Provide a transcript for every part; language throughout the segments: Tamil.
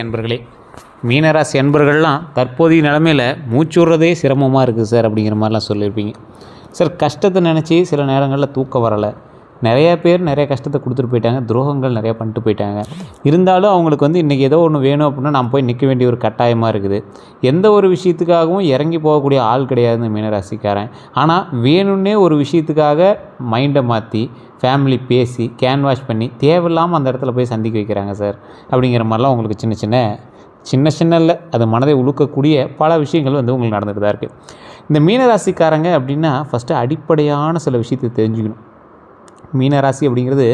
அன்பர்களே, மீனராசி அன்பர்கள்லாம் தற்போதைய நிலமையில் மூச்சுடுறதே சிரமமாக இருக்குது சார் அப்படிங்கிற மாதிரிலாம் சொல்லியிருப்பீங்க. சார் கஷ்டத்தை நினச்சி சில நேரங்களில் தூக்கம் வரலை, நிறையா பேர் நிறைய கஷ்டத்தை கொடுத்துட்டு போயிட்டாங்க, துரோகங்கள் நிறையா பண்ணிட்டு போயிட்டாங்க. இருந்தாலும் அவங்களுக்கு இன்றைக்கி ஏதோ ஒன்று வேணும் அப்படின்னா நான் போய் நிற்க வேண்டிய ஒரு கட்டாயமாக இருக்குது. எந்த ஒரு விஷயத்துக்காகவும் இறங்கி போகக்கூடிய ஆள் கிடையாது இந்த மீனராசிக்காரன். ஆனால் வேணும்னே ஒரு விஷயத்துக்காக மைண்டை மாற்றி ஃபேமிலி பேசி கேன்வாஷ் பண்ணி தேவையில்லாமல் அந்த இடத்துல போய் சந்திக்க வைக்கிறாங்க சார் அப்படிங்கிற மாதிரிலாம் உங்களுக்கு சின்ன இல்லை, அது மனதை உழுக்கக்கூடிய பல விஷயங்கள் உங்களுக்கு நடந்துகிட்டு தான் இருக்குது. இந்த மீனராசிக்காரங்க அப்படின்னா ஃபஸ்ட்டு அடிப்படையான சில விஷயத்தை தெரிஞ்சுக்கணும். மீனராசி அப்படிங்கிறது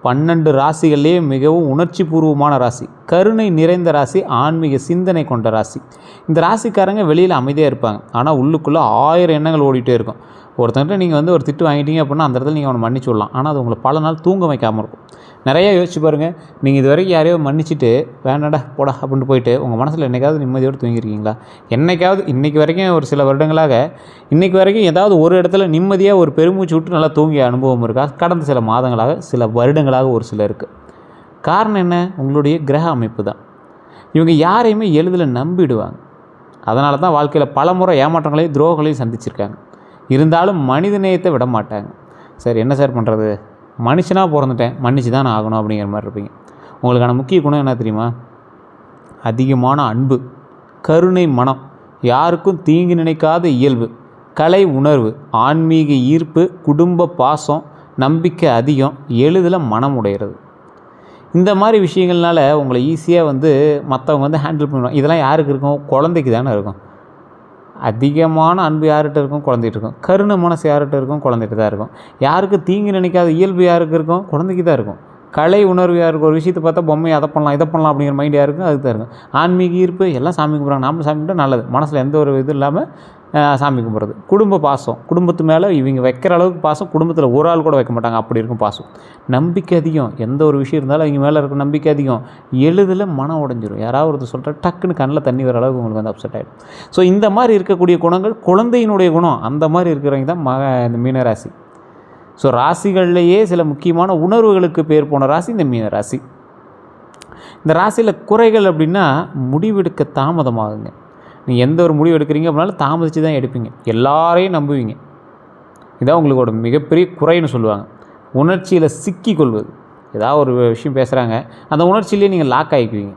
12 ராசிகள்லேயே மிகவும் உணர்ச்சி பூர்வமான ராசி, கருணை நிறைந்த ராசி, ஆன்மீக சிந்தனை கொண்ட ராசி. இந்த ராசிக்காரங்க வெளியில் அமைதியாக இருப்பாங்க, ஆனால் உள்ளுக்குள்ளே 1000 எண்ணங்கள் ஓடிட்டே இருக்கும். ஒருத்தர்கிட்ட நீங்கள் ஒரு திட்டு வாங்கிட்டீங்க அப்படின்னா அந்த இடத்துல நீங்கள் அவனை மன்னிச்சு விடலாம், ஆனால் அது உங்களை பல நாள் தூங்க வைக்காமல் இருக்கும். நிறையா யோசிச்சு பாருங்கள், நீங்கள் இது வரைக்கும் யாரையோ மன்னிச்சுட்டு வேண்டாடா போடா அப்படின்ட்டு போயிட்டு உங்கள் மனசில் என்றைக்காவது நிம்மதியோடு தூங்கியிருக்கீங்களா? என்றைக்காவது இன்றைக்கி வரைக்கும் ஒரு சில வருடங்களாக இன்றைக்கி வரைக்கும் ஏதாவது ஒரு இடத்துல நிம்மதியாக ஒரு பெருமூச்சு விட்டு நல்லா தூங்கிய அனுபவம் இருக்கா? கடந்த சில மாதங்களாக சில வருடங்களாக ஒரு சிலருக்கு. காரணம் என்ன? உங்களுடைய கிரக அமைப்பு தான். இவங்க யாரையுமே எளிதில் நம்பிடுவாங்க. அதனால தான் வாழ்க்கையில் பல முறை ஏமாற்றங்களையும் துரோகங்களையும் சந்திச்சிருக்காங்க. இருந்தாலும் மனித நேயத்தை விட மாட்டாங்க. சார் என்ன சார் பண்ணுறது, மனுஷனாக பிறந்துட்டேன், மன்னிச்சு தான் நான் ஆகணும் அப்படிங்கிற மாதிரி இருப்பீங்க. உங்களுக்கான முக்கிய குணம் என்ன தெரியுமா? அதிகமான அன்பு, கருணை மனம், யாருக்கும் தீங்கு நினைக்காத இயல்பு, கலை உணர்வு, ஆன்மீக ஈர்ப்பு, குடும்ப பாசம், நம்பிக்கை அதிகம், எளிதில் மனம் உடைகிறது. இந்த மாதிரி விஷயங்கள்னால உங்களை ஈஸியாக மற்றவங்க ஹேண்டில் பண்ணுவாங்க. இதெல்லாம் யாருக்கு இருக்கும்? குழந்தைக்கு தானே இருக்கும். அதிகமான அன்பு யார்கிட்ட இருக்கும்? குழந்தைகிட்ட இருக்கும். கருணை மனசு யார்கிட்ட இருக்கும்? குழந்தைகிட்ட தான் இருக்கும். யாருக்கு தீங்கு நினைக்காத இயல்பு யாருக்கு இருக்கும்? குழந்தைக்கு தான் இருக்கும். கலை உணர்வு யாருக்கு? ஒரு விஷயத்தை பார்த்தா பொம்மையை அதை பண்ணலாம் இதை பண்ணலாம் அப்படிங்கிற மைண்ட் யாருக்கு? அதுக்கு தான் இருக்கும். ஆன்மீக ஈர்ப்பு, எல்லாம் சாமி கும்பிட்றாங்க, நாமளும் சாமி கும்பிட்டா நல்லது, மனசில் எந்த ஒரு இது இல்லாமல் சாமி கும்பிட்றது. குடும்ப பாசம், குடும்பத்து மேலே இவங்க வைக்கிற அளவுக்கு பாசம் குடும்பத்தில் ஒரு ஆள் கூட வைக்க மாட்டாங்க, அப்படி இருக்கும் பாசம். நம்பிக்கை அதிகம், எந்த ஒரு விஷயம் இருந்தாலும் அவங்க மேலே இருக்க நம்பிக்கை அதிகம். எளிதில் மனம் உடைஞ்சிரும். யாராவது ஒருத்தர் சொல்கிற டக்குன்னு கண்ணில் தண்ணி வர அளவுக்கு உங்களுக்கு அப்செட் ஆகிடும். ஸோ இந்த மாதிரி இருக்கக்கூடிய குணங்கள் குழந்தையினுடைய குணம். அந்த மாதிரி இருக்கிறவங்க தான் இந்த மீனராசி. ஸோ ராசிகள்லேயே சில முக்கியமான உணர்வுகளுக்கு பேர் போன ராசி இந்த மீனராசி. இந்த ராசியில் குறைகள் அப்படின்னா முடிவெடுக்க தாமதமாகுங்க. நீங்கள் எந்த ஒரு முடிவு எடுக்கிறீங்க அப்படின்னாலும் தாமதித்து தான் எடுப்பீங்க. எல்லாரையும் நம்புவீங்க. இதான் உங்களோட மிகப்பெரிய குறைன்னு சொல்லுவாங்க. உணர்ச்சியில் சிக்கிக்கொள்வது. ஏதாவது ஒரு விஷயம் பேசுகிறாங்க, அந்த உணர்ச்சியிலே நீங்கள் லாக் ஆகிக்குவீங்க.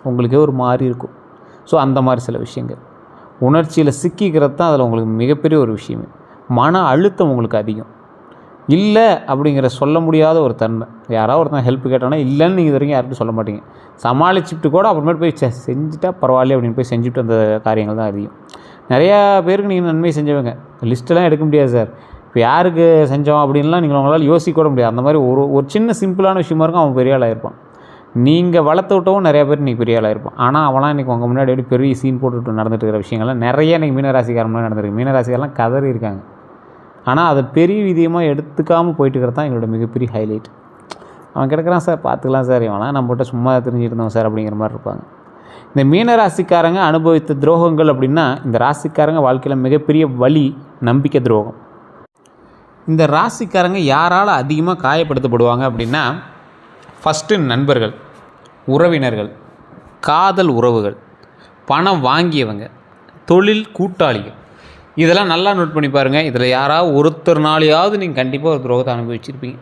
உங்களுக்கே ஒரு மாதிரி இருக்கும். ஸோ அந்த மாதிரி சில விஷயங்கள் உணர்ச்சியில் சிக்கிக்கிறது தான் அதில் உங்களுக்கு மிகப்பெரிய ஒரு விஷயமே. மன அழுத்தம் உங்களுக்கு அதிகம். இல்லை அப்படிங்கிற சொல்ல முடியாத ஒரு தன்மை. யாராவது ஒருத்தன் ஹெல்ப் கேட்டானா இல்லைன்னு நீங்கள் இது வரைக்கும் யார்கிட்டும் சொல்ல மாட்டீங்க. சமாளிச்சுட்டு கூட அப்புறமேட்டு போய் செஞ்சுட்டா பரவாயில்ல அப்படின்னு போய் செஞ்சுட்டு அந்த காரியங்கள் தான் அதிகம். நிறையா பேருக்கு நீங்கள் நன்மை செஞ்சவங்க லிஸ்ட்டெல்லாம் எடுக்க முடியாது சார். இப்போ யாருக்கு செஞ்சோம் அப்படின்லாம் நீங்கள் உங்களால் யோசிக்க கூட முடியாது. அந்த மாதிரி ஒரு சின்ன சிம்பிளான விஷயமா இருக்கும், அவன் பெரிய ஆளாக இருப்பான். நீங்கள் வளர்த்து விட்டவும் நிறையா பேர் இன்றைக்கி பெரிய ஆளாக இருப்பான். ஆனால் அவனால் இன்றைக்கி உங்கள் முன்னாடி எப்படி பெரிய சீன் போட்டுட்டு நடந்துட்டு இருக்கிற விஷயங்கள்லாம் நிறைய இன்றைக்கி மீனராசிக்காரன் முன்னாடி நடந்திருக்கு. மீனராசிக்காரெலாம் கதறி இருக்காங்க. ஆனால் அதை பெரிய விதியமாக எடுத்துக்காமல் போயிட்டு இருக்கிறது தான் எங்களோட மிகப்பெரிய ஹைலைட். அவன் கிடக்கிறான் சார், பார்த்துக்கலாம் சார், இவனால் நம்மகிட்ட சும்மா தெரிஞ்சுட்டு இருந்தோம் சார் அப்படிங்கிற மாதிரி இருப்பாங்க. இந்த மீனராசிக்காரங்க அனுபவித்த துரோகங்கள் அப்படின்னா இந்த ராசிக்காரங்க வாழ்க்கையில் மிகப்பெரிய வலி நம்பிக்கை துரோகம். இந்த ராசிக்காரங்க யாரால் அதிகமாக காயப்படுத்தப்படுவாங்க அப்படின்னா ஃபஸ்ட்டு நண்பர்கள், உறவினர்கள், காதல் உறவுகள், பணம் வாங்கியவங்க, தொழில் கூட்டாளிகள். இதெல்லாம் நல்லா நோட் பண்ணி பாருங்கள். இதில் யாராவது ஒருத்தர்னாலையாவது நீங்கள் கண்டிப்பாக ஒரு துரோகத்தை அனுபவிச்சிருப்பீங்க.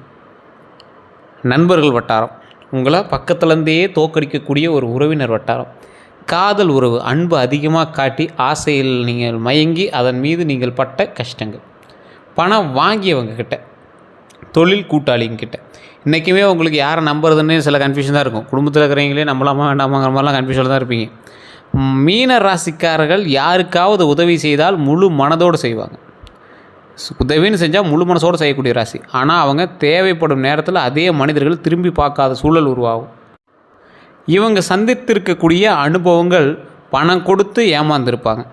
நண்பர்கள் வட்டாரம், உங்களை பக்கத்துலேருந்தே தோக்கடிக்கக்கூடிய ஒரு உறவினர் வட்டாரம், காதல் உறவு, அன்பு அதிகமாக காட்டி ஆசையில் நீங்கள் மயங்கி அதன் மீது நீங்கள் பட்ட கஷ்டங்கள், பணம் வாங்கியவங்க கிட்ட, தொழில் கூட்டாளிங்க கிட்ட. இன்றைக்குமே உங்களுக்கு யாரை நம்புறதுன்னு சில கன்ஃபியூஷன் தான் இருக்கும். குடும்பத்தில் இருக்கிறவங்களே நம்பலாமா வேண்டாமாங்கிற மாதிரிலாம் கன்ஃபியூஷனில் தான் இருப்பீங்க. மீன ராசிக்காரர்கள் யாருக்காவது உதவி செய்தால் முழு மனதோடு செய்வாங்க. உதவின்னு செஞ்சால் முழு மனசோடு செய்யக்கூடிய ராசி. ஆனால் அவங்க தேவைப்படும் நேரத்தில் அதே மனிதர்கள் திரும்பி பார்க்காத சூழல் உருவாகும். இவங்க சந்தித்திருக்கக்கூடிய அனுபவங்கள் பணம் கொடுத்து ஏமாந்துருப்பாங்க,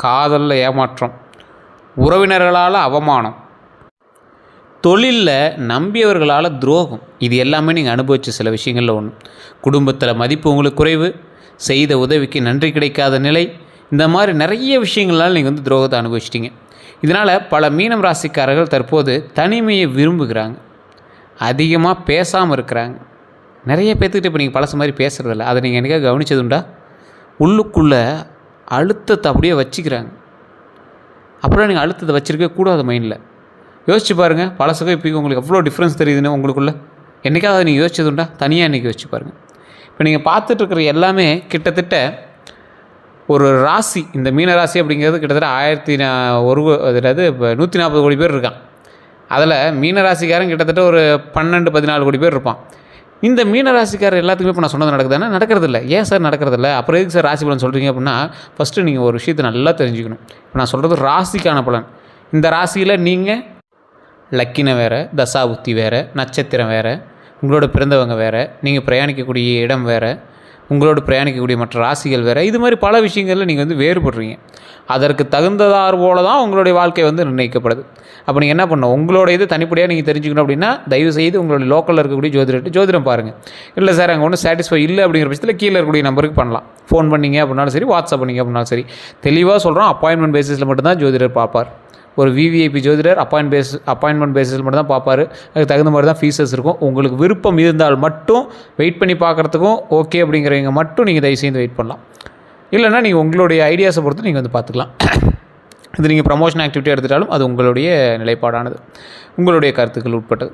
காதலில் ஏமாற்றம், உறவினர்களால் அவமானம், தொழிலில் நம்பியவர்களால் துரோகம். இது எல்லாமே நீங்கள் அனுபவித்த சில விஷயங்களில் ஒன்று. குடும்பத்தில் மதிப்பு உங்களுக்கு குறைவு, செய்த உதவிக்கு நன்றி கிடைக்காத நிலை, இந்த மாதிரி நிறைய விஷயங்களால் நீங்கள் துரோகத்தை அனுபவிச்சிட்டிங்க. இதனால் பல மீனம் ராசிக்காரர்கள் தற்போது தனிமையை விரும்புகிறாங்க, அதிகமாக பேசாமல் இருக்கிறாங்க, நிறைய பேர்த்துக்கிட்ட இப்போ நீங்கள் பழசு மாதிரி பேசுகிறதில்ல. அதை நீங்கள் என்றைக்காவது கவனிச்சதுண்டா? உள்ளுக்குள்ளே அழுத்தத்தை அப்படியே வச்சுக்கிறாங்க. அப்படிலாம் நீங்கள் அழுத்தத்தை வச்சுருக்கவே கூடாது மைண்டில். யோசிச்சு பாருங்கள், பழசுக்கும் இப்போக்கும் உங்களுக்கு எவ்வளோ டிஃப்ரென்ஸ் தெரியுதுன்னு உங்களுக்குள்ளே. என்றைக்காவது நீங்கள் யோசிச்சதுண்டா? தனியாக இன்றைக்கி யோசிச்சு பாருங்கள். இப்போ நீங்கள் பார்த்துட்ருக்கிற எல்லாமே கிட்டத்தட்ட ஒரு ராசி, இந்த மீன ராசி அப்படிங்கிறது கிட்டத்தட்ட அதாவது இப்போ 140 கோடி பேர் இருக்கான். அதில் மீன ராசிக்காரன் கிட்டத்தட்ட ஒரு 12-14 கோடி பேர் இருப்பான். இந்த மீன ராசிக்காரர் எல்லாத்துக்குமே இப்போ நான் சொன்னது நடக்குதுன்னா நடக்கிறதில்ல. ஏன் சார் நடக்கிறதில்ல? அப்புறம் எதுக்கு சார் ராசி பலன் சொல்கிறீங்க அப்படின்னா, ஃபஸ்ட்டு நீங்கள் ஒரு விஷயத்தை நல்லா தெரிஞ்சுக்கணும். இப்போ நான் சொல்கிறது ராசிக்கான பலன். இந்த ராசியில் நீங்கள் லக்கின வேறு, தசாபுத்தி வேறு, நட்சத்திரம் வேறு, உங்களோட பிறந்தவங்க வேறு, நீங்கள் பிரயாணிக்கக்கூடிய இடம் வேறு, உங்களோட பிரயாணிக்கக்கூடிய மற்ற ராசிகள் வேறு, இது மாதிரி பல விஷயங்களில் நீங்கள் வந்து வேறுபடுறீங்க. அதற்கு தகுந்ததார் போல தான் உங்களுடைய வாழ்க்கை வந்து நிர்ணயிக்கப்படுது. அப்போ நீங்கள் என்ன பண்ணணும், உங்களோட இது தனிப்படியாக நீங்கள் தெரிஞ்சுக்கணும் அப்படின்னா தயவுசெய்து உங்களுடைய லோக்கலில் இருக்கக்கூடிய ஜோதிடம் பாருங்கள். இல்லை சார் அங்கே ஒன்றும் சாட்டிஸ்ஃபை இல்லை அப்படிங்கிற பட்சத்தில் கீழே இருக்கக்கூடிய நம்பருக்கு பண்ணலாம். ஃபோன் பண்ணிங்க அப்படின்னாலும் சரி, வாட்ஸ்அப் பண்ணிங்க அப்படின்னாலும் சரி. தெளிவாக சொல்கிறோம், அப்பாயின்மெண்ட் பேசிஸில் மட்டும்தான் ஜோதிடர் பார்ப்பார். ஒரு விவிஐபி ஜோதிடர் அப்பாயின்மெண்ட் பேசிஸில் மட்டும் தான் பார்ப்பார். அதுக்கு தகுந்த மாதிரி தான் ஃபீஸஸ் இருக்கும். உங்களுக்கு விருப்பம் இருந்தால் மட்டும் வெயிட் பண்ணி பார்க்குறதுக்கும் ஓகே அப்படிங்கிறவங்க மட்டும் நீங்கள் தயவுசெய்து வெயிட் பண்ணலாம். இல்லைனா நீங்கள் உங்களுடைய ஐடியாஸை பொறுத்து நீங்கள் வந்து பார்த்துக்கலாம். இது நீங்கள் ப்ரமோஷன் ஆக்டிவிட்டி எடுத்துட்டாலும் அது உங்களுடைய நிலைப்பாடானது, உங்களுடைய கருத்துக்கள் உட்பட்டது.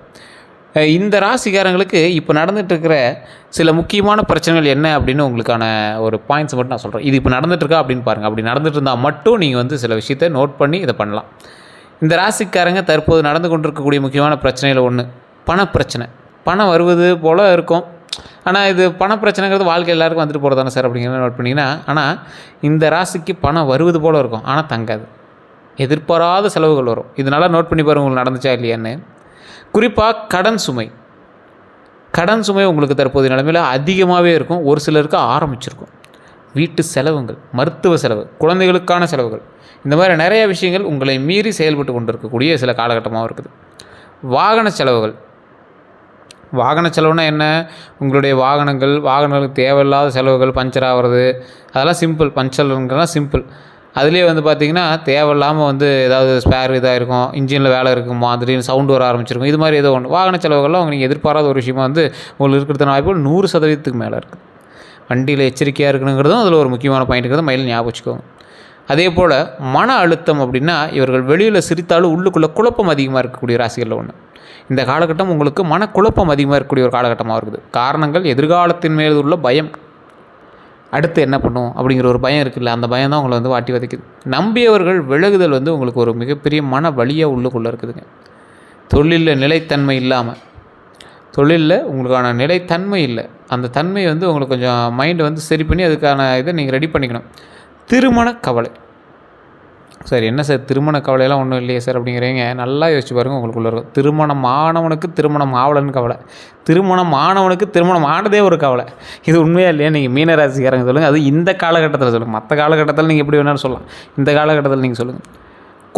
இந்த ராசிக்காரங்களுக்கு இப்போ நடந்துகிட்ருக்கிற சில முக்கியமான பிரச்சனைகள் என்ன அப்படின்னு உங்களுக்கான ஒரு பாயிண்ட்ஸ் மட்டும் நான் சொல்கிறேன். இது இப்போ நடந்துகிட்ருக்கா அப்படின்னு பாருங்கள். அப்படி நடந்துகிட்டு இருந்தால் மட்டும் நீங்கள் வந்து சில விஷயத்தை நோட் பண்ணி இதை பண்ணலாம். இந்த ராசிக்காரங்க தற்போது நடந்து கொண்டிருக்கக்கூடிய முக்கியமான பிரச்சனையில் ஒன்று பணப்பிரச்சனை. பணம் வருவது போல் இருக்கும், ஆனால் இது பணப்பிரச்சனைங்கிறது வாழ்க்கை எல்லாருக்கும் வந்துட்டு போகிறதானே சார் அப்படிங்கிறத நோட் பண்ணிங்கன்னா. ஆனால் இந்த ராசிக்கு பணம் வருவது போல் இருக்கும், ஆனால் தங்காது. எதிர்பாராத செலவுகள் வரும். இதனால் நோட் பண்ணி பாருங்கள் உங்களுக்கு நடந்துச்சா இல்லையான்னு. குறிப்பாக கடன் சுமை உங்களுக்கு தற்போதைய நிலைமையில் அதிகமாகவே இருக்கும். ஒரு சிலருக்கு ஆரம்பிச்சிருக்கும். வீட்டு செலவுகள், மருத்துவ செலவு, குழந்தைகளுக்கான செலவுகள், இந்த மாதிரி நிறைய விஷயங்கள் உங்களை மீறி செயல்பட்டு கொண்டிருக்கக்கூடிய சில காலகட்டமாகவும் இருக்குது. வாகன செலவுனா என்ன? உங்களுடைய வாகனங்களுக்கு தேவையில்லாத செலவுகள், பஞ்சர் ஆகிறது, அதெல்லாம் சிம்பிள். பஞ்சர்ங்கிறலாம் சிம்பிள். அதுலேயே வந்து பார்த்திங்கன்னா தேவையில்லாமல் வந்து ஏதாவது ஸ்பேர் இதாக இருக்கும், இன்ஜினில் வேலை இருக்குமா, திடீர்னு சவுண்டு வர ஆரம்பிச்சிருக்கும். இது மாதிரி ஏதோ ஒன்று வாகன செலவுகள்லாம் நீங்கள் எதிர்பாராத ஒரு விஷயமா வந்து உங்களுக்கு இருக்கிறதுன வாய்ப்புகள் 100% மேலே இருக்குது. வண்டியில் எச்சரிக்கையாக இருக்கணுங்கிறதும் அதில் ஒரு முக்கியமான பாயிண்ட்டுங்கிறத மைண்டில் ஞாபகம் வச்சுக்கோங்க. அதே போல் மன அழுத்தம் அப்படின்னா, இவர்கள் வெளியில் சிரித்தாலும் உள்ளுக்குள்ளே குழப்பம் அதிகமாக இருக்கக்கூடிய ராசிகளில் ஒன்று. இந்த காலகட்டம் உங்களுக்கு மனக்குழப்பம் அதிகமாக இருக்கக்கூடிய ஒரு காலகட்டமாக இருக்குது. காரணங்கள் எதிர்காலத்தின் மேல் உள்ள பயம். அடுத்து என்ன பண்ணும் அப்படிங்கிற ஒரு பயம் இருக்குல்ல, அந்த பயம் தான் உங்களை வந்து வாட்டி வதைக்குது. நம்பியவர்கள் விலகுதல் வந்து உங்களுக்கு ஒரு மிகப்பெரிய மன வலியாக உள்ளுக்குள்ளே இருக்குதுங்க. தொழிலில் நிலைத்தன்மை இல்லாமல், தொழிலில் உங்களுக்கான நிலைத்தன்மை இல்லை, அந்த தன்மை வந்து உங்களுக்கு கொஞ்சம் மைண்டை வந்து சரி பண்ணி அதுக்கான இதை நீங்கள் ரெடி பண்ணிக்கணும். திருமண கவலை. சார் என்ன சார் திருமண கவலையெல்லாம் ஒன்றும் இல்லையே சார் அப்படிங்கிறீங்க. நல்லா யோசிச்சு பாருங்கள், உங்களுக்குள்ளே இருக்கும். திருமணம் ஆனவனுக்கு திருமணம் ஆவலன்னு கவலை, திருமணம் ஆனவனுக்கு திருமணம் ஆனதே ஒரு கவலை. இது உண்மையாக இல்லையா? நீங்கள் மீனராசிக்காரங்க சொல்லுங்கள். அது இந்த காலகட்டத்தில் சொல்லுங்கள். மற்ற காலகட்டத்தில் நீங்கள் எப்படி வேணாலும் சொல்லலாம், இந்த காலகட்டத்தில் நீங்கள் சொல்லுங்கள்.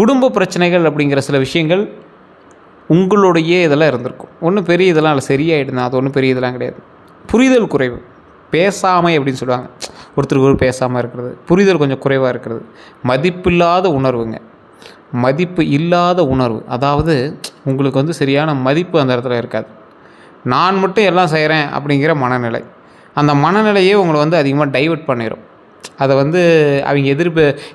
குடும்ப பிரச்சனைகள் அப்படிங்கிற சில விஷயங்கள் உங்களுடைய இதெல்லாம் இருந்திருக்கும். ஒன்றும் பெரிய இதெல்லாம் இல்லை, சரியாயிடுது. அது ஒன்றும் பெரிய இதெல்லாம் கிடையாது. புரிதல் குறைவு, பேசாமை அப்படின்னு சொல்லுவாங்க. ஒருத்தருக்கு ஒரு பேசாமல் இருக்கிறது, புரிதல் கொஞ்சம் குறைவாக இருக்கிறது, மதிப்பில்லாத உணர்வுங்க. மதிப்பு இல்லாத உணர்வு, அதாவது உங்களுக்கு வந்து சரியான மதிப்பு அந்த இடத்துல இருக்காது. நான் மட்டும் எல்லாம் செய்கிறேன் அப்படிங்கிற மனநிலை, அந்த மனநிலையே உங்களை வந்து அதிகமாக டைவர்ட் பண்ணிடும். அதை வந்து அவங்க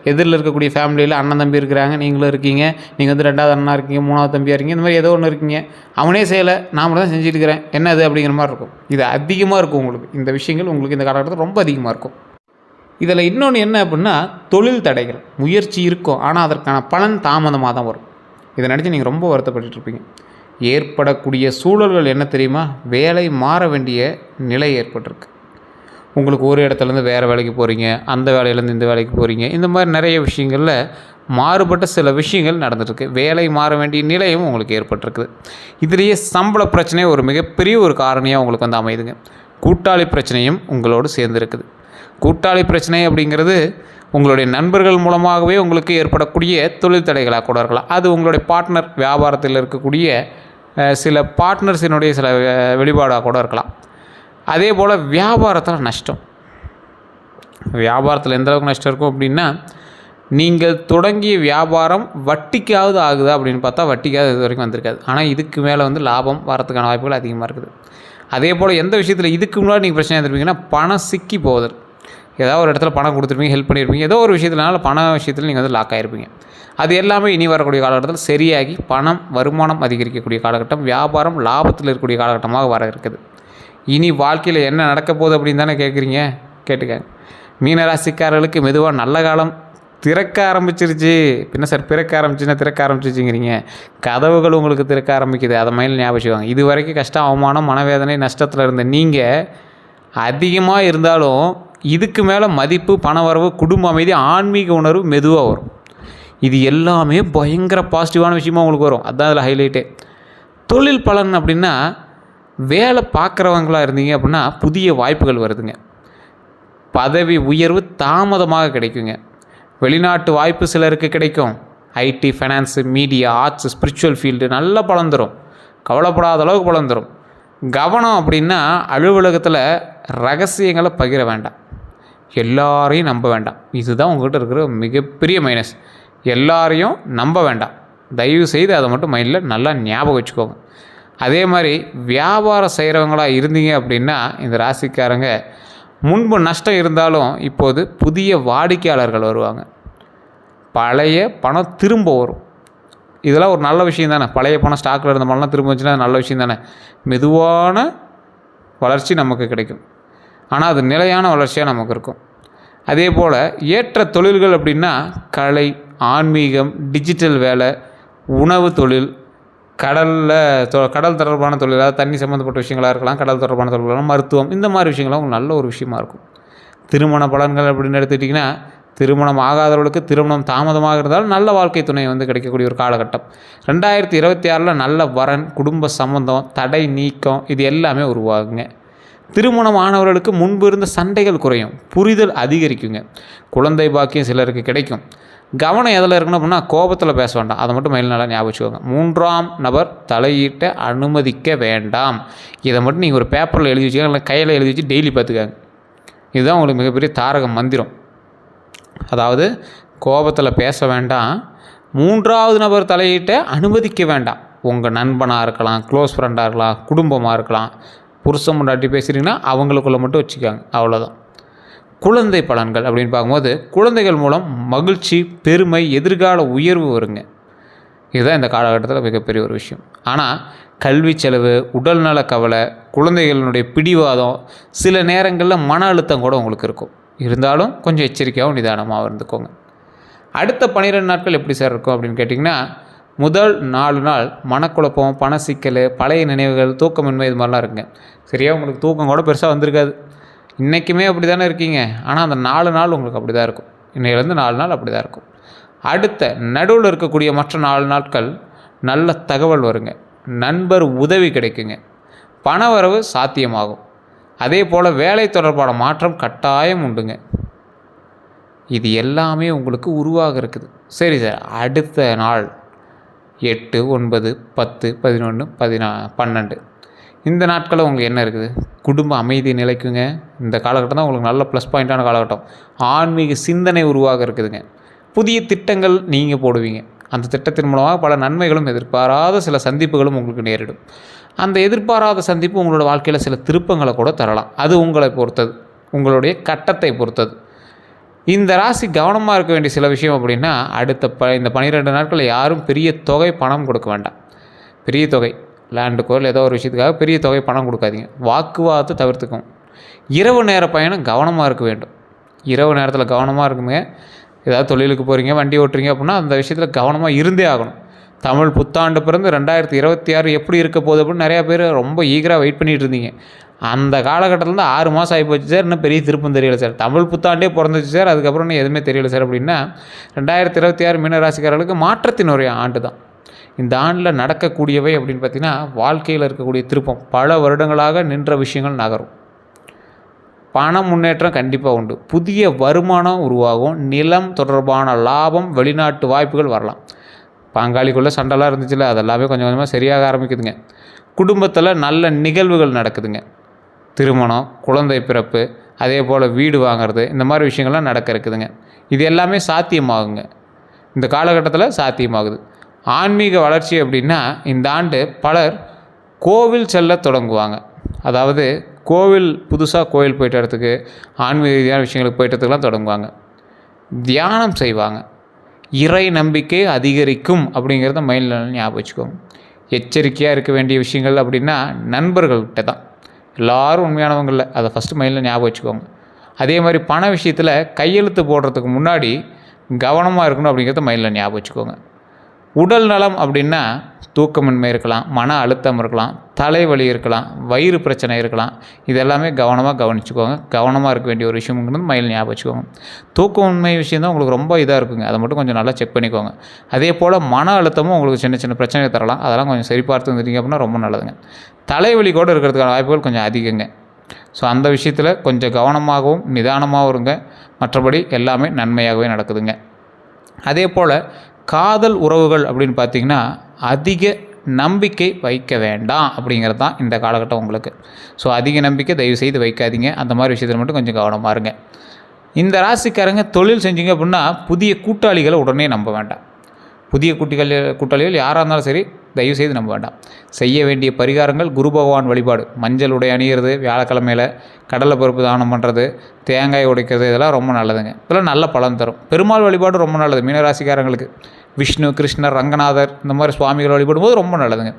எதிரில் இருக்கக்கூடிய ஃபேமிலியில் அண்ணன் தம்பி இருக்கிறாங்க, நீங்களும் இருக்கீங்க, நீங்கள் வந்து 2வது அண்ணா இருக்கீங்க, 3வது தம்பியாக இருக்கீங்க, இந்த மாதிரி ஏதோ ஒன்று இருக்கீங்க. அவனே செய்யலை, நான் மட்டும் தான் செஞ்சுட்டு இருக்கிறேன், என்ன அது அப்படிங்கிற மாதிரி இருக்கும். இது அதிகமாக இருக்கும் உங்களுக்கு. இந்த விஷயங்கள் உங்களுக்கு இந்த காலகட்டத்தில் ரொம்ப அதிகமாக இருக்கும். இதில் இன்னொன்று என்ன அப்படின்னா, தொழில் தடைகள். முயற்சி இருக்கும், ஆனால் அதற்கான பலன் தாமதமாக தான் வரும். இதை நினச்சி நீங்கள் ரொம்ப வருத்தப்பட்டுருப்பீங்க. ஏற்படக்கூடிய சூழல்கள் என்ன தெரியுமா? வேலை மாற வேண்டிய நிலை ஏற்பட்டிருக்கு. உங்களுக்கு ஒரு இடத்துலேருந்து வேறு வேலைக்கு போகிறீங்க, அந்த வேலையிலேருந்து இந்த வேலைக்கு போகிறீங்க, இந்த மாதிரி நிறைய விஷயங்களில் மாறுபட்ட சில விஷயங்கள் நடந்துகிட்ருக்கு. வேலை மாற வேண்டிய நிலையும் உங்களுக்கு ஏற்பட்டிருக்குது. இதுலேயே சம்பள பிரச்சனை ஒரு மிகப்பெரிய ஒரு காரணியாக உங்களுக்கு வந்து அமையுதுங்க. கூட்டாளி பிரச்சனையும் உங்களோடு சேர்ந்துருக்குது. கூட்டாளி பிரச்சனை அப்படிங்கிறது உங்களுடைய நண்பர்கள் மூலமாகவே உங்களுக்கு ஏற்படக்கூடிய தொழில் தடைகளாக கூட இருக்கலாம். அது உங்களுடைய பார்ட்னர், வியாபாரத்தில் இருக்கக்கூடிய சில பார்ட்னர்ஸினுடைய சில வெளிப்பாடாக கூட இருக்கலாம். அதே போல் வியாபாரத்தில் நஷ்டம். வியாபாரத்தில் எந்த அளவுக்கு நஷ்டம் இருக்கும் அப்படின்னா, நீங்கள் தொடங்கிய வியாபாரம் வட்டிக்காவது ஆகுதா அப்படின்னு பார்த்தா வட்டிக்காவது இது வரைக்கும் வந்திருக்காது. ஆனால் இதுக்கு மேலே வந்து லாபம் வரத்துக்கான வாய்ப்புகள் அதிகமாக இருக்குது. அதே போல் எந்த விஷயத்தில் இதுக்கு முன்னாடி நீங்கள் பிரச்சனை இருந்திருப்பீங்கன்னா பணம் சிக்கி போகுதல். ஏதாவது ஒரு இடத்துல பணம் கொடுத்துருப்பீங்க, ஹெல்ப் பண்ணியிருப்பீங்க, ஏதோ ஒரு விஷயத்தினால பண விஷயத்தில் நீங்கள் வந்து லாக் ஆகிருப்பீங்க. அது எல்லாமே இனி வரக்கூடிய காலகட்டத்தில் சரியாகி பணம் வருமானம் அதிகரிக்கக்கூடிய காலகட்டம், வியாபாரம் லாபத்தில் இருக்கக்கூடிய காலகட்டமாக வர இருக்குது. இனி வாழ்க்கையில் என்ன நடக்க போகுது அப்படின்னு தானே கேட்குறீங்க? கேட்டுக்கங்க. மீனராசிக்காரர்களுக்கு மெதுவாக நல்ல காலம் திறக்க ஆரம்பிச்சிருச்சு. பின்ன சார் பிறக்க ஆரம்பிச்சுன்னா திறக்க ஆரம்பிச்சிச்சிங்கிறீங்க. கதவுகள் உங்களுக்கு திறக்க ஆரம்பிக்குது. அதை மைண்டில் ஞாபகம் வச்சுக்கோங்க. இது வரைக்கும் கஷ்டம், அவமானம், மனவேதனை, நஷ்டத்தில் இருந்த நீங்கள் அதிகமாக இருந்தாலும் இதுக்கு மேலே மதிப்பு, பணவரவு, குடும்ப அமைதி, ஆன்மீக உணர்வு மெதுவாக வரும். இது எல்லாமே பயங்கர பாசிட்டிவான விஷயமாக உங்களுக்கு வரும். அதுதான் அதில் ஹைலைட்டே. தொழில் பலன் அப்படின்னா வேலை பார்க்குறவங்களாக இருந்தீங்க அப்படின்னா புதிய வாய்ப்புகள் வருதுங்க. பதவி உயர்வு தாமதமாக கிடைக்குங்க. வெளிநாட்டு வாய்ப்பு சிலருக்கு கிடைக்கும். IT, finance, media, arts, spiritual field நல்ல பலன் தரும். கவலைப்படாத அளவுக்கு பலன் தரும். கவனம் அப்படின்னா அலுவலகத்தில் ரகசியங்களை பகிர வேண்டாம், எல்லாரையும் நம்ப வேண்டாம். இதுதான் உங்கள்கிட்ட இருக்கிற மிகப்பெரிய மைனஸ். எல்லாரையும் நம்ப வேண்டாம். தயவு செய்து அதை மட்டும் மைண்டில் நல்லா ஞாபகம் வச்சுக்கோங்க. அதே மாதிரி வியாபாரம் செய்கிறவங்களா இருந்தீங்க அப்படின்னா இந்த ராசிக்காரங்க முன்பு நஷ்டம் இருந்தாலும் இப்போது புதிய வாடிக்கையாளர்கள் வருவாங்க. பழைய பணம் திரும்ப வரும். இதெல்லாம் ஒரு நல்ல விஷயம் தானே. பழைய பணம் ஸ்டாக்கில் இருந்த பணம்லாம் திரும்ப வந்துச்சுன்னா நல்ல விஷயம் தானே. மெதுவான வளர்ச்சி நமக்கு கிடைக்கும். ஆனால் அது நிலையான வளர்ச்சியாக நமக்கு இருக்கும். அதே போல் ஏற்ற தொழில்கள் அப்படின்னா கலை, ஆன்மீகம், டிஜிட்டல் வேலை, உணவு தொழில், கடல் தொடர்பான தொழில், அதாவது தண்ணி சம்மந்தப்பட்ட விஷயங்களாக இருக்கலாம், கடல் தொடர்பான தொழில்களாக, மருத்துவம், இந்த மாதிரி விஷயங்கள்லாம் உங்களுக்கு நல்ல ஒரு விஷயமா இருக்கும். திருமண பலன்கள் அப்படின்னு எடுத்துக்கிட்டிங்கன்னா திருமணம் ஆகாதவர்களுக்கு திருமணம் தாமதமாக இருந்தாலும் நல்ல வாழ்க்கை துணை வந்து கிடைக்கக்கூடிய ஒரு காலகட்டம். 2026 நல்ல வரன், குடும்ப சம்பந்தம், தடை நீக்கம், இது எல்லாமே உருவாகுங்க. திருமணம் ஆனவர்களுக்கு முன்பு இருந்த சண்டைகள் குறையும், புரிதல் அதிகரிக்குங்க. குழந்தை பாக்கியம் சிலருக்கு கிடைக்கும். கவனம் எதில் இருக்கணும் அப்படின்னா கோபத்தில் பேச வேண்டாம். அதை மட்டும் மைண்டில் நல்லா ஞாபகம் வச்சுக்கோங்க. 3ஆம் நபர் தலையீட்டை அனுமதிக்க வேண்டாம். இதை மட்டும் நீங்கள் ஒரு பேப்பரில் எழுதி வச்சுக்கோங்க, இல்லை கையில் எழுதி வச்சு டெய்லி பார்த்துக்காங்க. இதுதான் உங்களுக்கு மிகப்பெரிய தாரக மந்திரம். அதாவது கோபத்தில் பேச வேண்டாம், 3ஆவது நபர் தலையீட்டை அனுமதிக்க வேண்டாம். உங்கள் நண்பனாக இருக்கலாம், க்ளோஸ் ஃப்ரெண்டாக இருக்கலாம், குடும்பமாக இருக்கலாம், புருஷன் முன்னாடி பேசுகிறீங்கன்னா அவங்களுக்குள்ளே மட்டும் வச்சுக்காங்க. அவ்வளோதான். குழந்தை பலன்கள் அப்படின்னு பார்க்கும்போது குழந்தைகள் மூலம் மகிழ்ச்சி, பெருமை, எதிர்கால உயர்வு வருங்க. இதுதான் இந்த காலகட்டத்தில் மிகப்பெரிய ஒரு விஷயம். ஆனால் கல்வி செலவு, உடல்நல கவலை, குழந்தைகளினுடைய பிடிவாதம், சில நேரங்களில் மன அழுத்தம் கூட உங்களுக்கு இருக்கும். இருந்தாலும் கொஞ்சம் எச்சரிக்கையாகவும் நிதானமாக இருந்துக்கோங்க. அடுத்த 12 நாட்கள் எப்படி சார் இருக்கும் அப்படின்னு கேட்டிங்கன்னா, முதல் 4 நாள் மனக்குழப்பம், பண சிக்கல், பழைய நினைவுகள், தூக்கமின்மை, இது மாதிரிலாம் இருக்குங்க. சரியாக உங்களுக்கு தூக்கம் கூட பெருசாக வந்திருக்காது. இன்றைக்குமே அப்படி தானே இருக்கீங்க. ஆனால் அந்த 4 நாள் உங்களுக்கு அப்படி தான் இருக்கும். இன்னையிலேருந்து 4 நாள் அப்படி தான் இருக்கும். அடுத்த நடுவில் இருக்கக்கூடிய மற்ற 4 நாட்கள் நல்ல தகவல் வருங்க. நண்பர் உதவி கிடைக்குங்க. பணவரவு சாத்தியமாகும். அதே போல் வேலை தொடர்பான மாற்றம் கட்டாயம் உண்டுங்க. இது எல்லாமே உங்களுக்கு உருவாக இருக்குது. சரி சார், அடுத்த நாள் 8, 9, 10, 11, 12 இந்த நாட்களில் உங்களுக்கு என்ன இருக்குது? குடும்ப அமைதி நிலைக்குங்க. இந்த காலகட்டம் தான் உங்களுக்கு நல்ல ப்ளஸ் பாயிண்ட்டான காலகட்டம். ஆன்மீக சிந்தனை உருவாக இருக்குதுங்க. புதிய திட்டங்கள் நீங்கள் போடுவீங்க. அந்த திட்டத்தின் மூலமாக பல நன்மைகளும் எதிர்பாராத சில சந்திப்புகளும் உங்களுக்கு நேரிடும். அந்த எதிர்பாராத சந்திப்பு உங்களோட வாழ்க்கையில் சில திருப்பங்களை கூட தரலாம். அது உங்களை பொறுத்தது, உங்களுடைய கட்டத்தை பொறுத்தது. இந்த ராசி கவனமாக இருக்க வேண்டிய சில விஷயம் அப்படின்னா, இந்த 12 நாட்களில் யாரும் பெரிய தொகை பணம் கொடுக்க வேண்டாம். பெரிய தொகை லேண்டுக்கோ இல்லை ஏதோ ஒரு விஷயத்துக்காக பெரிய தொகை பணம் கொடுக்காதீங்க. வாக்குவாதத்தை தவிர்த்துக்கும். இரவு நேர பயணம் கவனமாக இருக்க வேண்டும். இரவு நேரத்தில் கவனமாக இருக்குங்க. ஏதாவது தொழிலுக்கு போகிறீங்க, வண்டி ஓட்டுறீங்க அப்படின்னா அந்த விஷயத்தில் கவனமாக இருந்தே ஆகணும். தமிழ் புத்தாண்டு பிறந்து 2026 எப்படி இருக்க போகுது அப்படின்னு நிறையா பேர் ரொம்ப ஈகராக வெயிட் பண்ணிகிட்டு இருந்தீங்க. அந்த காலகட்டத்தில் 6 மாதம் ஆகி போச்சு சார், இன்னும் பெரிய திருப்பம் தெரியல சார். தமிழ் புத்தாண்டே பிறந்துச்சு சார், அதுக்கப்புறம் இன்னும் எதுவுமே தெரியல சார் அப்படின்னா 2026 மீனராசிக்காரர்களுக்கு மாற்றத்தின் ஒரு ஆண்டு தான். இந்த ஆண்டில் நடக்கக்கூடியவை அப்படின்னு பார்த்திங்கன்னா, வாழ்க்கையில் இருக்கக்கூடிய திருப்பம், பல வருடங்களாக நின்ற விஷயங்கள் நகரும். பண முன்னேற்றம் கண்டிப்பாக உண்டு. புதிய வருமானம் உருவாகும். நிலம் தொடர்பான லாபம், வெளிநாட்டு வாய்ப்புகள் வரலாம். பங்காளிக்குள்ளே சண்டைலாம் இருந்துச்சுல்ல, அதெல்லாமே கொஞ்சம் கொஞ்சமாக சரியாக ஆரம்பிக்குதுங்க. குடும்பத்தில் நல்ல நிகழ்வுகள் நடக்குதுங்க. திருமணம், குழந்தை பிறப்பு, அதே போல் வீடு வாங்கிறது, இந்த மாதிரி விஷயங்கள்லாம் நடக்க இருக்குதுங்க. இது எல்லாமே சாத்தியமாகுங்க. இந்த காலகட்டத்தில் சாத்தியமாகுது. ஆன்மீக வளர்ச்சி அப்படின்னா இந்த ஆண்டு பலர் கோவில் செல்ல தொடங்குவாங்க. அதாவது கோவில் புதுசாக கோவில் போயிட்டு வரத்துக்கு, ஆன்மீக ரீதியான விஷயங்களுக்கு போயிட்டதுக்கெலாம் தொடங்குவாங்க. தியானம் செய்வாங்க. இறை நம்பிக்கை அதிகரிக்கும் அப்படிங்கிறத மைண்டில் ஞாபகம் வச்சுக்கோங்க. எச்சரிக்கையாக இருக்க வேண்டிய விஷயங்கள் அப்படின்னா நண்பர்கள்கிட்ட தான். எல்லோரும் உண்மையானவங்களில் அதை ஃபஸ்ட்டு மைண்டில் ஞாபகம் வச்சுக்கோங்க. அதே மாதிரி பண விஷயத்தில் கையெழுத்து போடுறதுக்கு முன்னாடி கவனமாக இருக்கணும் அப்படிங்கிறத மைண்டில் ஞாபகம் வச்சுக்கோங்க. உடல் நலம் அப்படின்னா தூக்கமின்மை இருக்கலாம், மன அழுத்தம் இருக்கலாம், தலைவலி இருக்கலாம், வயிறு பிரச்சனை இருக்கலாம். இதெல்லாமே கவனமாக கவனிச்சுக்கோங்க. கவனமாக இருக்க வேண்டிய ஒரு விஷயம்ங்கிறது மைண்டில் ஞாபகம் வச்சுக்கோங்க. தூக்கமின்மை விஷயம் தான் உங்களுக்கு ரொம்ப இதாக இருக்குங்க. அதை மட்டும் கொஞ்சம் நல்லா செக் பண்ணிக்கோங்க. அதே போல் மன அழுத்தமும் உங்களுக்கு சின்ன சின்ன பிரச்சனை தரலாம். அதெல்லாம் கொஞ்சம் சரி பார்த்து வந்துட்டீங்க அப்படின்னா ரொம்ப நல்லதுங்க. தலைவலி கூட இருக்கிறதுக்கான வாய்ப்புகள் கொஞ்சம் அதிகங்க. ஸோ அந்த விஷயத்தில் கொஞ்சம் கவனமாகவும் நிதானமாகவும் இருங்க. மற்றபடி எல்லாமே நன்மையாகவே நடக்குதுங்க. அதே போல் காதல் உறவுகள் அப்படின்னு பார்த்திங்கன்னா அதிக நம்பிக்கை வைக்க வேண்டாம் அப்படிங்கிறது தான் இந்த காலகட்டம் உங்களுக்கு. ஸோ அதிக நம்பிக்கை தயவுசெய்து வைக்காதீங்க. அந்த மாதிரி விஷயத்தில் மட்டும் கொஞ்சம் கவனமாக இருங்க. இந்த ராசிக்காரங்க தொழில் செஞ்சீங்க அப்படின்னா புதிய கூட்டாளிகளை உடனே நம்ப வேண்டாம். புதிய கூட்டாளிகள் யாராக இருந்தாலும் சரி தயவுசெய்து நம்ப வேண்டாம். செய்ய வேண்டிய பரிகாரங்கள் குரு பகவான் வழிபாடு, மஞ்சள் உடை அணியிறது, வியாழக்கிழமையில் கடலை பருப்பு தானம் பண்ணுறது, தேங்காய் உடைக்கிறது, இதெல்லாம் ரொம்ப நல்லதுங்க. இதெல்லாம் நல்ல பலன் தரும். பெருமாள் வழிபாடு ரொம்ப நல்லது மீனராசிக்காரங்களுக்கு. விஷ்ணு, கிருஷ்ணர், ரங்கநாதர் இந்த மாதிரி சுவாமிகள் வழிபடும் போது ரொம்ப நல்லதுங்க.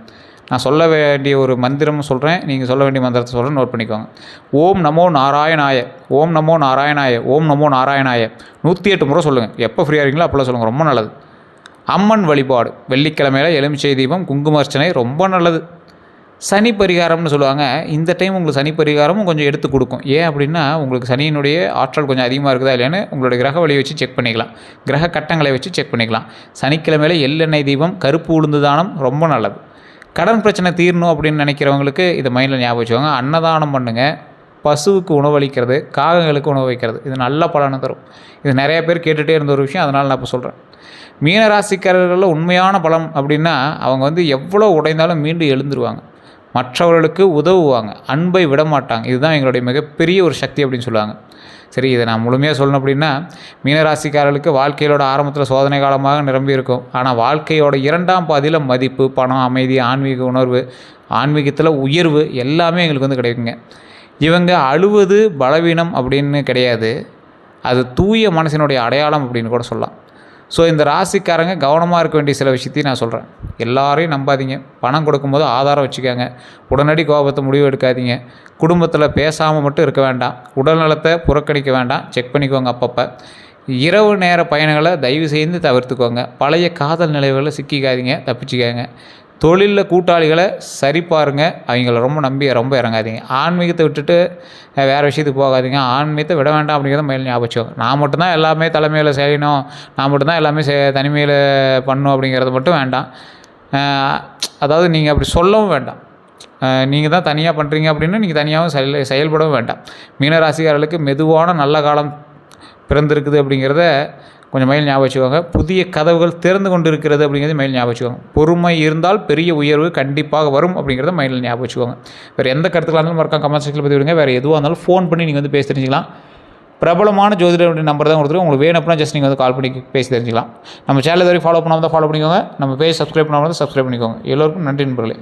நான் சொல்ல வேண்டிய ஒரு மந்திரம் சொல்கிறேன், நீங்கள் சொல்ல வேண்டிய மந்திரத்தை சொல்கிறேன், நோட் பண்ணிக்கோங்க. ஓம் நமோ நாராயணாய, ஓம் நமோ நாராயணாய, ஓம் நமோ நாராயணாய 108 முறை சொல்லுங்கள். எப்போ ஃப்ரீயாக இருக்கீங்களோ அப்போல்லாம் சொல்லுங்கள், ரொம்ப நல்லது. அம்மன் வழிபாடு, வெள்ளிக்கிழமையில் எலுமிச்சை தீபம், குங்குமார்ச்சனை ரொம்ப நல்லது. சனி பரிகாரம்னு சொல்லுவாங்க. இந்த டைம் உங்களுக்கு சனி பரிகாரமும் கொஞ்சம் எடுத்து கொடுக்கும். ஏன் அப்படின்னா உங்களுக்கு சனியினுடைய ஆற்றல் கொஞ்சம் அதிகமாக இருக்குதா இல்லையான்னு உங்களுடைய கிரக வழியை வச்சு செக் பண்ணிக்கலாம். கிரக கட்டங்களை வச்சு செக் பண்ணிக்கலாம். சனிக்கிழமையில் எள்ளெண்ணெய் தீபம், கருப்பு உளுந்து தானம் ரொம்ப நல்லது. கடன் பிரச்சனை தீரணும் அப்படின்னு நினைக்கிறவங்களுக்கு இதை மைண்டில் ஞாபகம் வச்சுக்கோங்க. அன்னதானம் பண்ணுங்கள். பசுவுக்கு உணவளிக்கிறது, காகங்களுக்கு உணவு வைக்கிறது, இது நல்ல பலனை தரும். இது நிறைய பேர் கேட்டுகிட்டே இருந்த ஒரு விஷயம், அதனால் நான் இப்போ சொல்கிறேன். மீனராசிக்காரர்களில் உண்மையான பலம் அப்படின்னா அவங்க எவ்வளோ உடைந்தாலும் மீண்டும் எழுந்துருவாங்க. மற்றவர்களுக்கு உதவுவாங்க, அன்பை விட மாட்டாங்க. இதுதான் எங்களுடைய மிகப்பெரிய ஒரு சக்தி அப்படின்னு சொல்லுவாங்க. சரி, இதை நான் முழுமையாக சொல்லணும் அப்படின்னா மீனராசிக்காரர்களுக்கு வாழ்க்கையோட ஆரம்பத்தில் சோதனை காலமாக நிரம்பி இருக்கும். ஆனால் வாழ்க்கையோட 2ஆம் பாதியில் மதிப்பு, பணம், அமைதி, ஆன்மீக உணர்வு, ஆன்மீகத்தில் உயர்வு எல்லாமே எங்களுக்கு கிடைக்குங்க. இவங்க அழுவது பலவீனம் அப்படின்னு கிடையாது, அது தூய மனசினுடைய அடையாளம் அப்படின்னு கூட சொல்லலாம். ஸோ இந்த ராசிக்காரங்க கவனமாக இருக்க வேண்டிய சில விஷயத்தையும் நான் சொல்கிறேன். எல்லாரையும் நம்பாதீங்க. பணம் கொடுக்கும்போது ஆதாரம் வச்சுக்கோங்க. உடனடி கோபத்தை முடிவு எடுக்காதீங்க. குடும்பத்தில் பேசாமல் மட்டும் இருக்க வேண்டாம். உடல் நலத்தை புறக்கணிக்க வேண்டாம். செக் பண்ணிக்கோங்க அப்பப்போ. இரவு நேர பயணங்களை தயவு செய்து தவிர்த்துக்கோங்க. பழைய காதல் நிலைகளில் சிக்கிக்காதீங்க, தப்பிச்சுக்காங்க. தொழிலில் கூட்டாளிகளை சரி பாருங்கள். அவங்கள ரொம்ப நம்பி ரொம்ப இறங்காதீங்க. ஆன்மீகத்தை விட்டுட்டு வேறு விஷயத்துக்கு போகாதீங்க. ஆன்மீகத்தை விட வேண்டாம் அப்படிங்கிறத மைண்டில் ஞாபகம் வச்சுக்கோங்க. நான் மட்டும்தான் எல்லாமே தலைமையில் செய்யணும், நான் மட்டும்தான் எல்லாமே தனிமையில் பண்ணணும் அப்படிங்கிறது மட்டும் வேண்டாம். அதாவது நீங்கள் அப்படி சொல்லவும் வேண்டாம். நீங்கள் தான் தனியாக பண்ணுறீங்க அப்படின்னு நீங்கள் தனியாகவும் செயல்படவும் வேண்டாம். மீனராசிக்காரர்களுக்கு மெதுவான நல்ல காலம் பிறந்திருக்குது அப்படிங்கிறத கொஞ்சம் மைல் ஞாபகம் வச்சுக்கோங்க. புதிய கதவுகள் திறந்து கொண்டு இருக்கிறது அப்படிங்கிறது மைல் ஞாபகம் வச்சுக்கோங்க. பொறுமை இருந்தால் பெரிய உயர்வு கண்டிப்பாக வரும் அப்படிங்கிறத மைண்டில் ஞாபகம் வச்சுக்கோங்க. வேறு எந்த கருத்துக்களாக இருந்தாலும் மறக்காம கமெண்ட் செக்ஷனில் பற்றி விடுங்க. வேறு எதுவாக இருந்தாலும் ஃபோன் பண்ணி நீங்கள் பேசி தெரிஞ்சிக்கலாம். பிரபலமான ஜோதிடருடைய நம்பர் தான் கொடுத்துருக்கோம். உங்களுக்கு வேணும் அப்படின்னா ஜஸ்ட் நீங்கள் கால் பண்ணி பேசி தெரிஞ்சிக்கலாம். நம்ம சேனல் வரைக்கும் ஃபாலோ பண்ணாமல் தான் ஃபாலோ பண்ணிக்கோங்க. நம்ம பேஜ் சப்ஸ்கிரைப் பண்ணாமல் தான் சப்ஸ்கிரைப் பண்ணிக்கோங்க. எல்லோருக்கும் நன்றி நண்பர்களே.